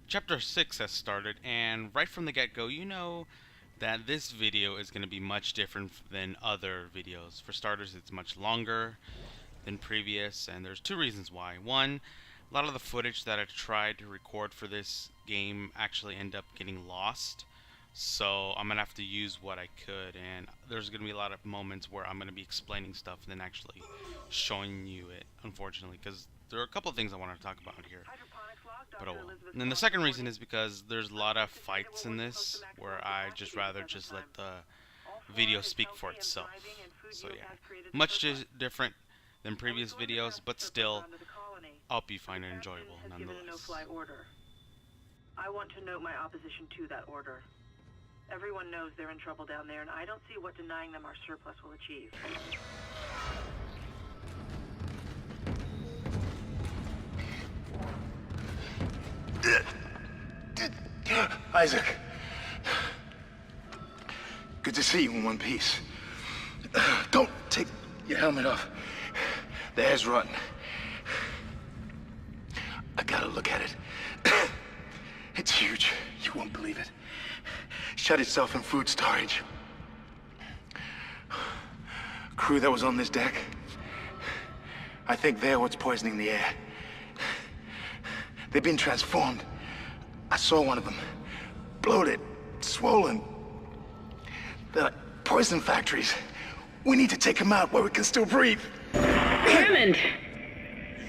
Chapter 6 has started, and right from the get-go, you know that this video is going to be much different than other videos. For starters, it's much longer than previous, and there's two reasons why. One, a lot of the footage that I tried to record for this game actually end up getting lost, so I'm going to have to use what I could, and there's going to be a lot of moments where I'm going to be explaining stuff and then actually showing you it, unfortunately, because there are a couple of things I want to talk about here. But oh well. And then the second reason is because there's a lot of fights in this where I just rather just let the video speak for itself. So yeah, much different than previous videos, but still, I hope you find it enjoyable nonetheless. I want to note my opposition to that order. Everyone knows they're in trouble down there, and I don't see what denying them our surplus will achieve. Isaac. Good to see you in one piece. Don't take your helmet off. The hair's rotten. I gotta look at it. It's huge. You won't believe it. Shut itself in food storage. Crew that was on this deck, I think they're what's poisoning the air. They've been transformed. I saw one of them. Bloated, swollen. They're like poison factories. We need to take them out where we can still breathe. Hammond!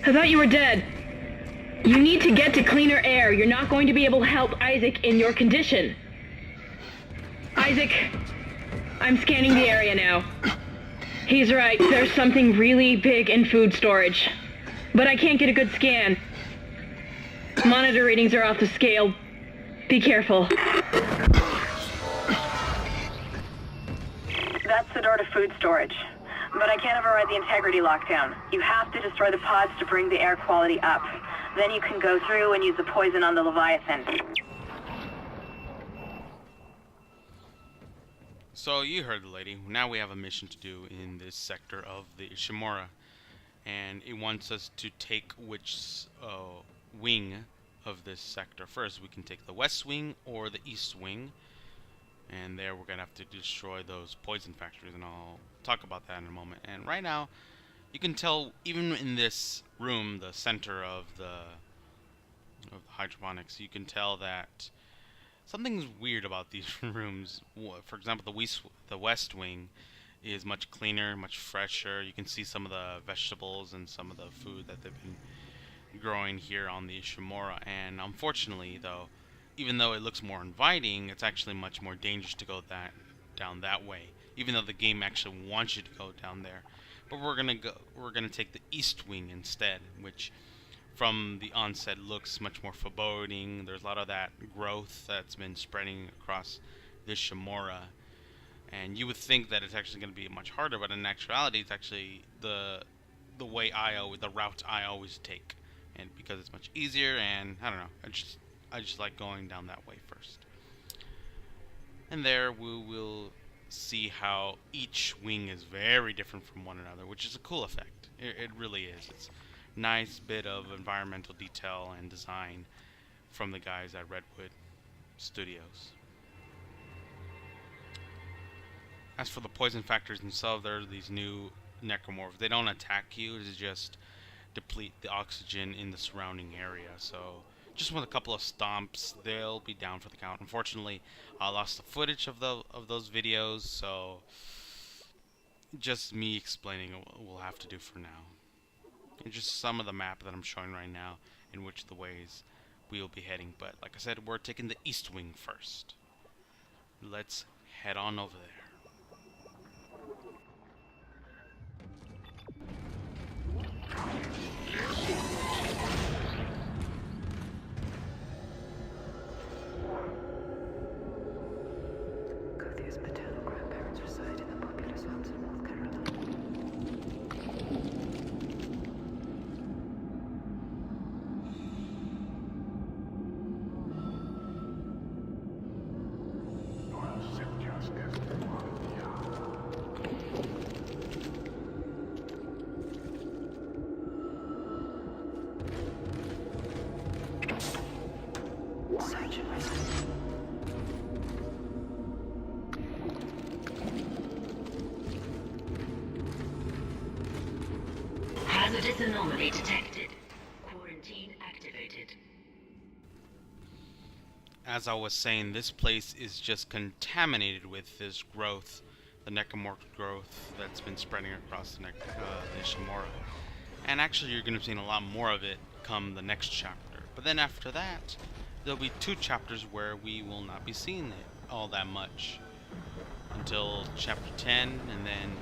I thought you were dead. You need to get to cleaner air. You're not going to be able to help Isaac in your condition. Isaac, I'm scanning the area now. He's right, there's something really big in food storage. But I can't get a good scan. Monitor readings are off the scale. Be careful. That's the door to food storage. But I can't override the integrity lockdown. You have to destroy the pods to bring the air quality up. Then you can go through and use the poison on the Leviathan. So you heard the lady. Now we have a mission to do in this sector of the Ishimura. And it wants us to take which wing of this sector first. We can take the west wing or the east wing, and there we're gonna have to destroy those poison factories, and I'll talk about that in a moment. And right now you can tell, even in this room, the center of the hydroponics, you can tell that something's weird about these rooms. For example, the west wing is much cleaner, much fresher. You can see some of the vegetables and some of the food that they've been growing here on the Ishimura. And unfortunately, though, even though it looks more inviting, it's actually much more dangerous to go down that way. Even though the game actually wants you to go down there, but we're gonna take the east wing instead, which from the onset looks much more foreboding. There's a lot of that growth that's been spreading across the Ishimura. And you would think that it's actually going to be much harder, but in actuality, it's actually the route I always take, and because it's much easier. And I don't know, I just like going down that way first. And there we will see how each wing is very different from one another, which is a cool effect. It really is. It's a nice bit of environmental detail and design from the guys at Redwood Studios. As for the poison factors themselves, there are these new necromorphs. They don't attack you, they just deplete the oxygen in the surrounding area. So just with a couple of stomps, they'll be down for the count. Unfortunately, I lost the footage of those videos, so just me explaining we'll have to do for now. And just some of the map that I'm showing right now, in which the ways we'll be heading. But like I said, we're taking the east wing first. Let's head on over there. Gothia's paternal grandparents reside in the populous homes in North Carolina. Research equipment. Hazardous anomaly detected. Quarantine activated. As I was saying, this place is just contaminated with this growth, the necromorph growth that's been spreading across the Ishimura. And actually, you're going to be seeing a lot more of it come the next chapter. But then after that, there'll be 2 chapters where we will not be seeing it all that much until chapter 10, and then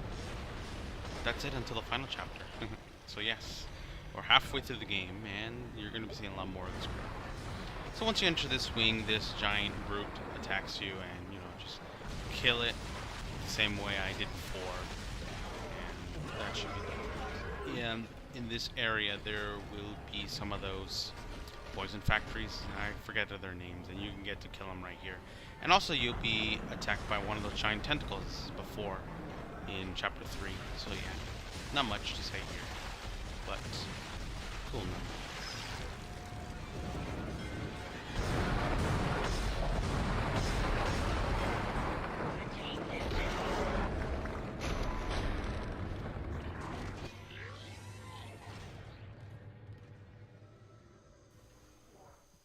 that's it until the final chapter. So yes, we're halfway through the game, and you're going to be seeing a lot more of this group. So once you enter this wing, this giant brute attacks you, and just kill it the same way I did before, and that should be good. And in this area, there will be some of those poison factories. I forget their names, and you can get to kill them right here. And also, you'll be attacked by one of those giant tentacles before in chapter 3. So yeah, not much to say here, but cool enough.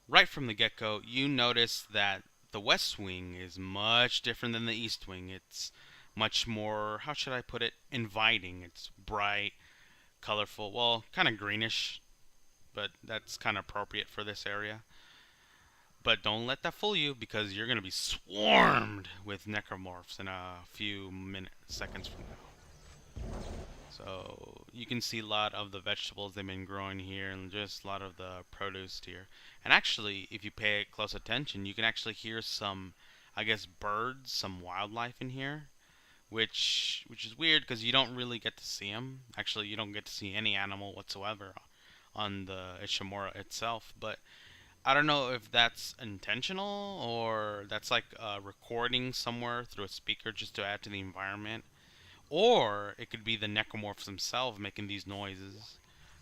Right from the get-go, you notice that the West Wing is much different than the East Wing. It's much more, how should I put it, inviting. It's bright, colorful, well, kind of greenish, but that's kind of appropriate for this area. But don't let that fool you, because you're going to be swarmed with necromorphs in a few seconds from now. So you can see a lot of the vegetables they've been growing here, and just a lot of the produce here. And actually, if you pay close attention, you can actually hear some, I guess, birds, some wildlife in here, which is weird because you don't really get to see them. Actually, you don't get to see any animal whatsoever on the Ishimura itself. But I don't know if that's intentional or that's like a recording somewhere through a speaker just to add to the environment. Or it could be the necromorphs themselves making these noises,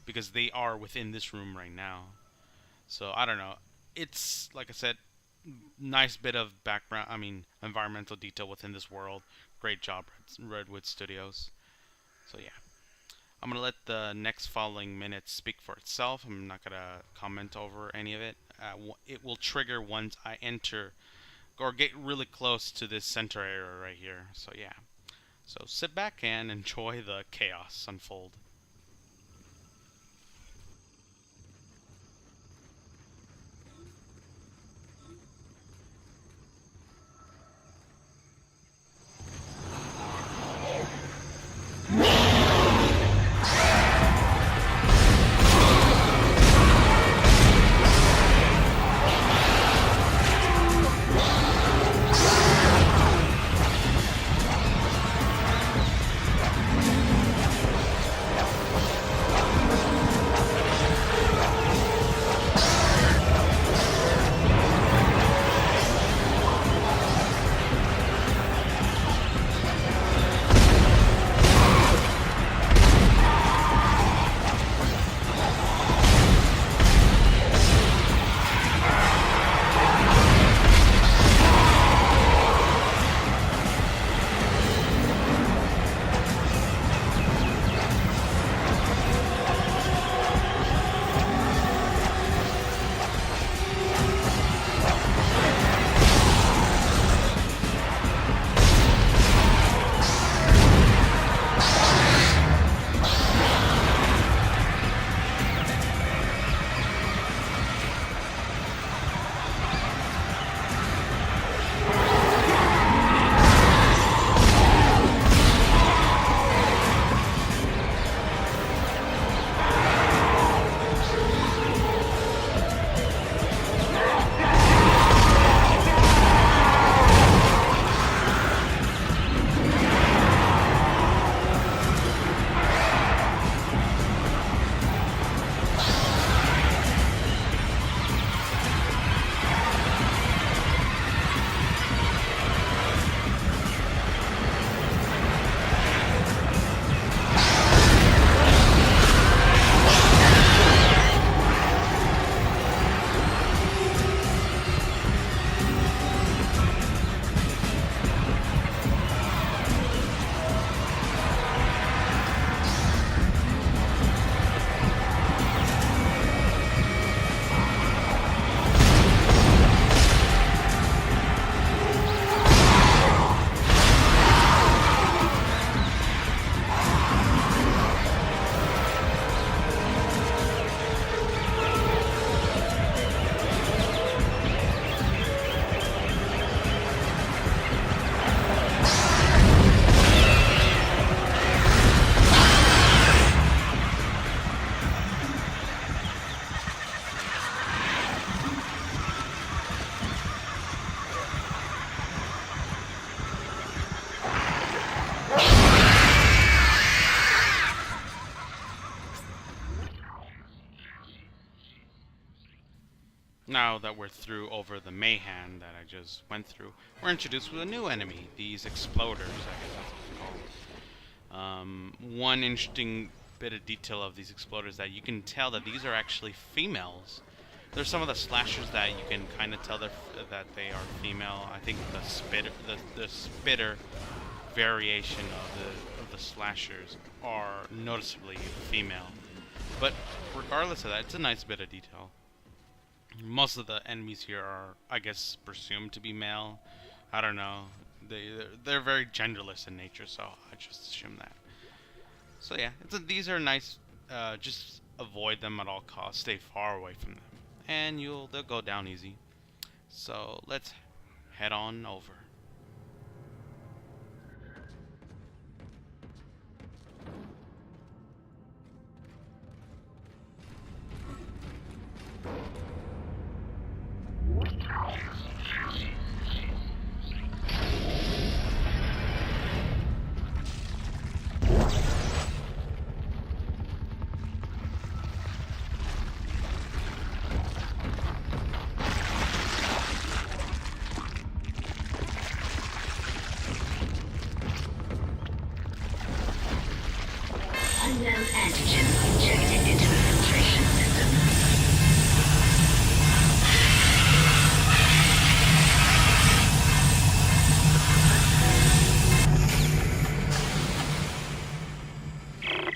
because they are within this room right now. So I don't know. It's, like I said, nice bit of background, environmental detail within this world. Great job, Redwood Studios. So yeah. I'm going to let the next following minutes speak for itself. I'm not going to comment over any of it. It will trigger once I enter or get really close to this center area right here. So yeah. So sit back and enjoy the chaos unfold. Now that we're through over the mayhem that I just went through, we're introduced with a new enemy, these exploders, I guess that's what they're called. One interesting bit of detail of these exploders that you can tell that these are actually females. There's some of the slashers that you can kind of tell that they are female. I think the spitter variation of the slashers are noticeably female. But regardless of that, it's a nice bit of detail. Most of the enemies here are, I guess, presumed to be male. I don't know. They're very genderless in nature, so I just assume that. So yeah, these are nice. Just avoid them at all costs. Stay far away from them, and they'll go down easy. So let's head on over. Unknown antigen injected into the filtration system.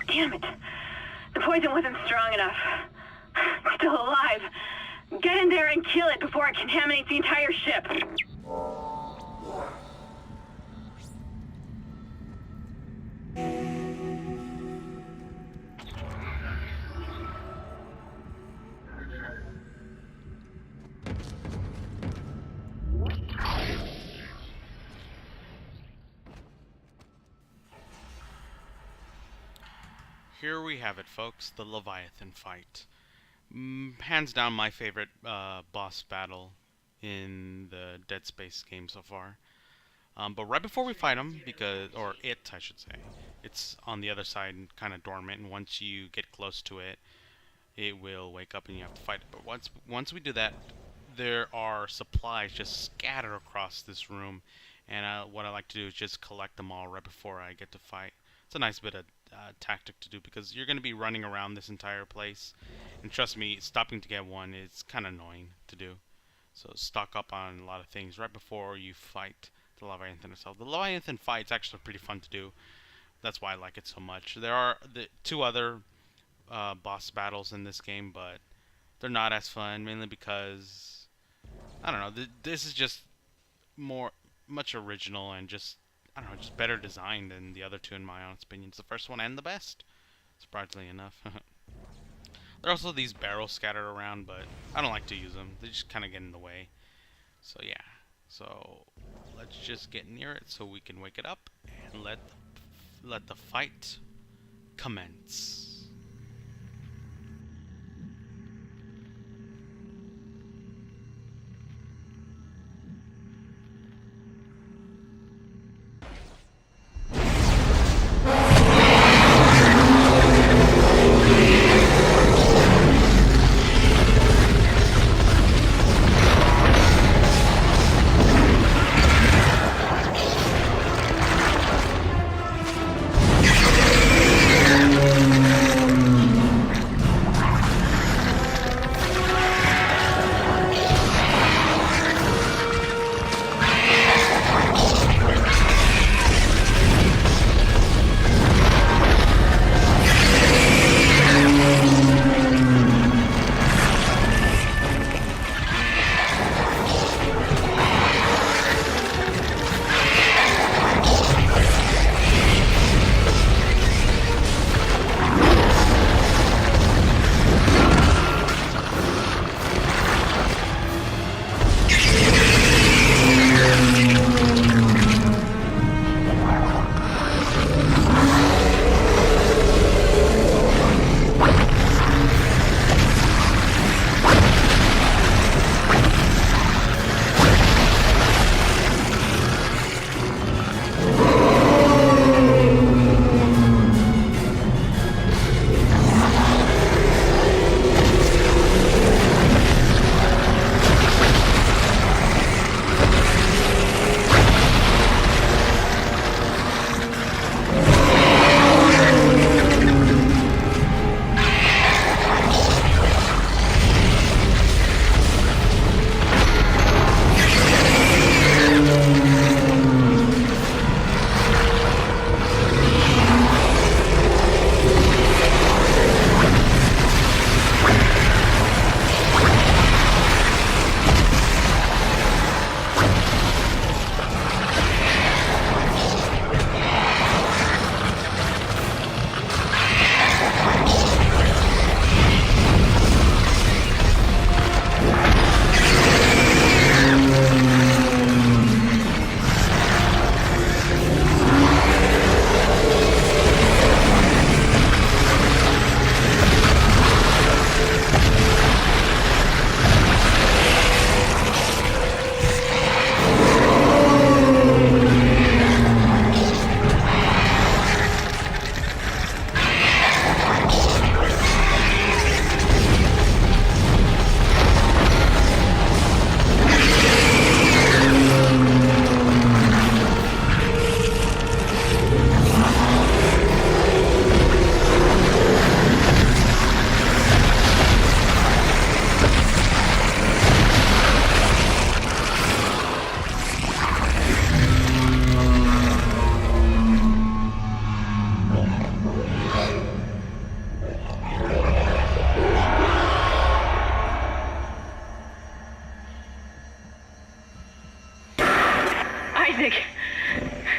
Damn it. The poison wasn't strong enough. It's still alive. Get in there and kill it before it contaminates the entire ship. Here we have it, folks, the Leviathan fight. Hands down my favorite boss battle in the Dead Space game so far. But right before we fight him, I should say, it's on the other side, kind of dormant, and once you get close to it, it will wake up and you have to fight it. But once we do that, there are supplies just scattered across this room, and what I like to do is just collect them all right before I get to fight. It's a nice bit of tactic to do because you're going to be running around this entire place, and trust me, stopping to get one is kind of annoying to do. So stock up on a lot of things right before you fight the Leviathan itself. The Leviathan fight's actually pretty fun to do. That's why I like it so much. There are the two other boss battles in this game, but they're not as fun, mainly because I don't know. This is just much original and just just better designed than the other two in my honest opinion. It's the first one and the best, surprisingly enough. There are also these barrels scattered around, but I don't like to use them. They just kind of get in the way. So yeah. So let's just get near it so we can wake it up and let the fight commence.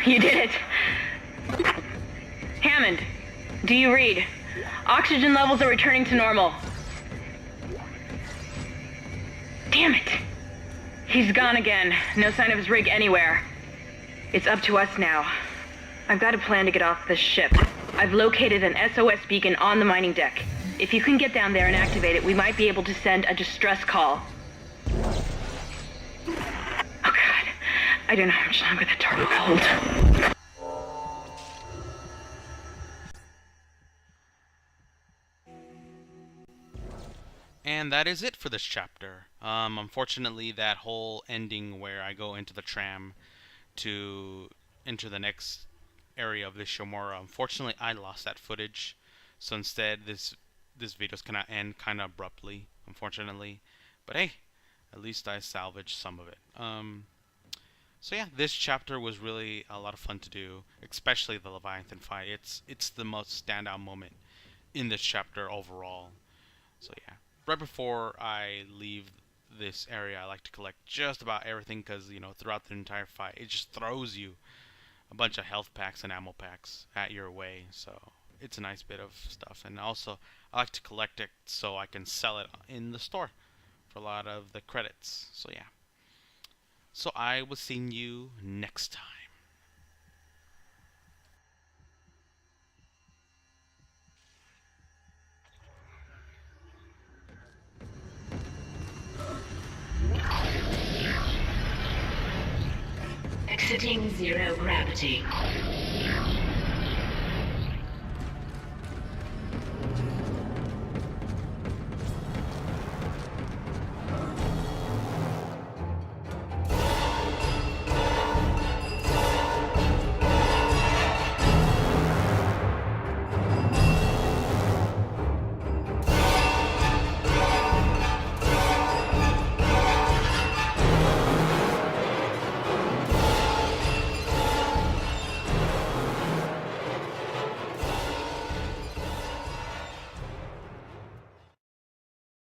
You did it. Hammond, do you read? Oxygen levels are returning to normal. Damn it. He's gone again. No sign of his rig anywhere. It's up to us now. I've got a plan to get off this ship. I've located an SOS beacon on the mining deck. If you can get down there and activate it, we might be able to send a distress call. Oh god. I don't know how much longer the turbo will hold. And that is it for this chapter. Unfortunately, that whole ending where I go into the tram to enter the next area of this Shomora, unfortunately, I lost that footage. So instead, this video's gonna end kind of abruptly, unfortunately. But hey, at least I salvaged some of it. So yeah, this chapter was really a lot of fun to do, especially the Leviathan fight. It's the most standout moment in this chapter overall. So yeah. Right before I leave this area, I like to collect just about everything because, you know, throughout the entire fight, it just throws you a bunch of health packs and ammo packs at your way. So it's a nice bit of stuff. And also, I like to collect it so I can sell it in the store for a lot of the credits. So yeah. So I will see you next time. Exiting zero gravity.